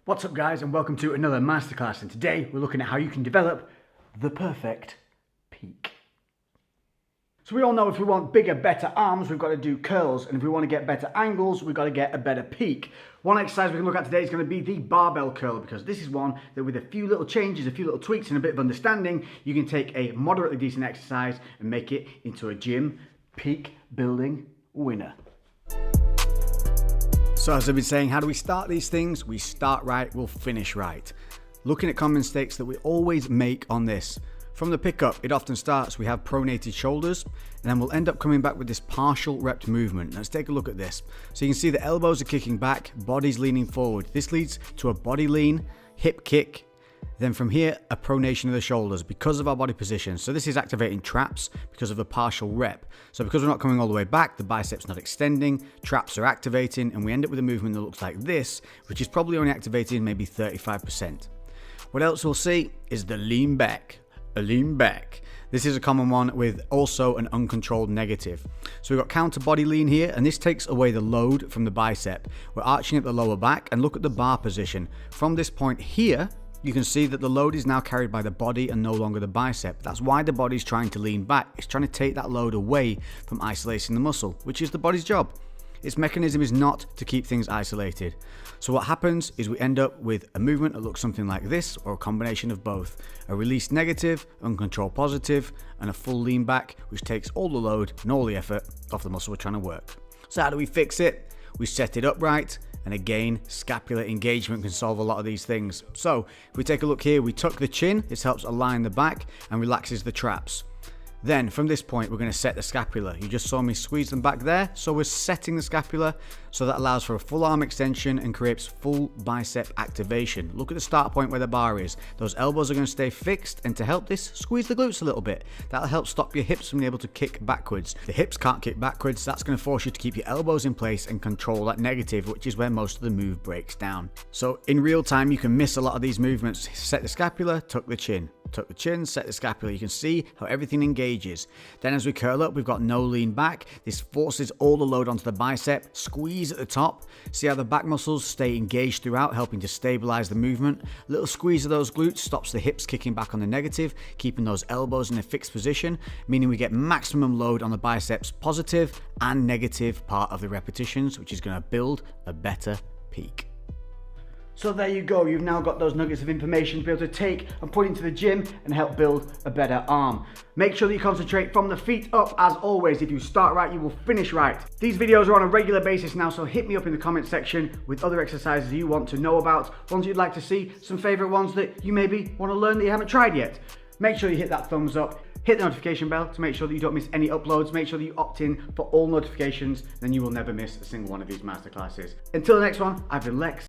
What's up guys, and welcome to another masterclass, and today we're looking at how you can develop the perfect peak. So we all know if we want bigger, better arms, we've got to do curls, and if we want to get better angles, we've got to get a better peak. One exercise we can look at today is going to be the barbell curl, because this is one that with a few little changes, a few little tweaks and a bit of understanding, you can take a moderately decent exercise and make it into a gym peak building winner. So as I've been saying, how do we start these things? We start right, we'll finish right. Looking at common mistakes that we always make on this. From the pickup, it often starts, we have pronated shoulders, and then we'll end up coming back with this partial rep movement. Let's take a look at this. So you can see the elbows are kicking back, body's leaning forward. This leads to a body lean, hip kick, then from here, a pronation of the shoulders because of our body position. So this is activating traps because of the partial rep. So because we're not coming all the way back, the biceps not extending, traps are activating, and we end up with a movement that looks like this, which is probably only activating maybe 35%. What else we'll see is the lean back. A lean back. This is a common one with also an uncontrolled negative. So we've got counter body lean here, and this takes away the load from the bicep. We're arching at the lower back, and look at the bar position. From this point here, you can see that the load is now carried by the body and no longer the bicep. That's why the body's trying to lean back. It's trying to take that load away from isolating the muscle, which is the body's job. Its mechanism is not to keep things isolated. So what happens is we end up with a movement that looks something like this, or a combination of both. A release negative, uncontrolled positive, and a full lean back, which takes all the load and all the effort off the muscle we're trying to work. So how do we fix it? We set it up right, and again, scapular engagement can solve a lot of these things. So if we take a look here, we tuck the chin. This helps align the back and relaxes the traps. Then from this point, we're going to set the scapula. You just saw me squeeze them back there. So we're setting the scapula, so that allows for a full arm extension and creates full bicep activation. Look at the start point where the bar is. Those elbows are going to stay fixed, and to help this, squeeze the glutes a little bit. That'll help stop your hips from being able to kick backwards. The hips can't kick backwards. That's going to force you to keep your elbows in place and control that negative, which is where most of the move breaks down. So in real time, you can miss a lot of these movements. Set the scapula, tuck the chin. Tuck the chin, set the scapula. You can see how everything engages. Then as we curl up, we've got no lean back. This forces all the load onto the bicep. Squeeze at the top. See how the back muscles stay engaged throughout, helping to stabilize the movement. A little squeeze of those glutes stops the hips kicking back on the negative, keeping those elbows in a fixed position, meaning we get maximum load on the biceps positive and negative part of the repetitions, which is going to build a better peak. So there you go, you've now got those nuggets of information to be able to take and put into the gym and help build a better arm. Make sure that you concentrate from the feet up. As always, if you start right, you will finish right. These videos are on a regular basis now, so hit me up in the comment section with other exercises you want to know about, ones you'd like to see, some favorite ones that you maybe want to learn that you haven't tried yet. Make sure you hit that thumbs up. Hit the notification bell to make sure that you don't miss any uploads. Make sure that you opt in for all notifications, then you will never miss a single one of these masterclasses. Until the next one, I've been Lex.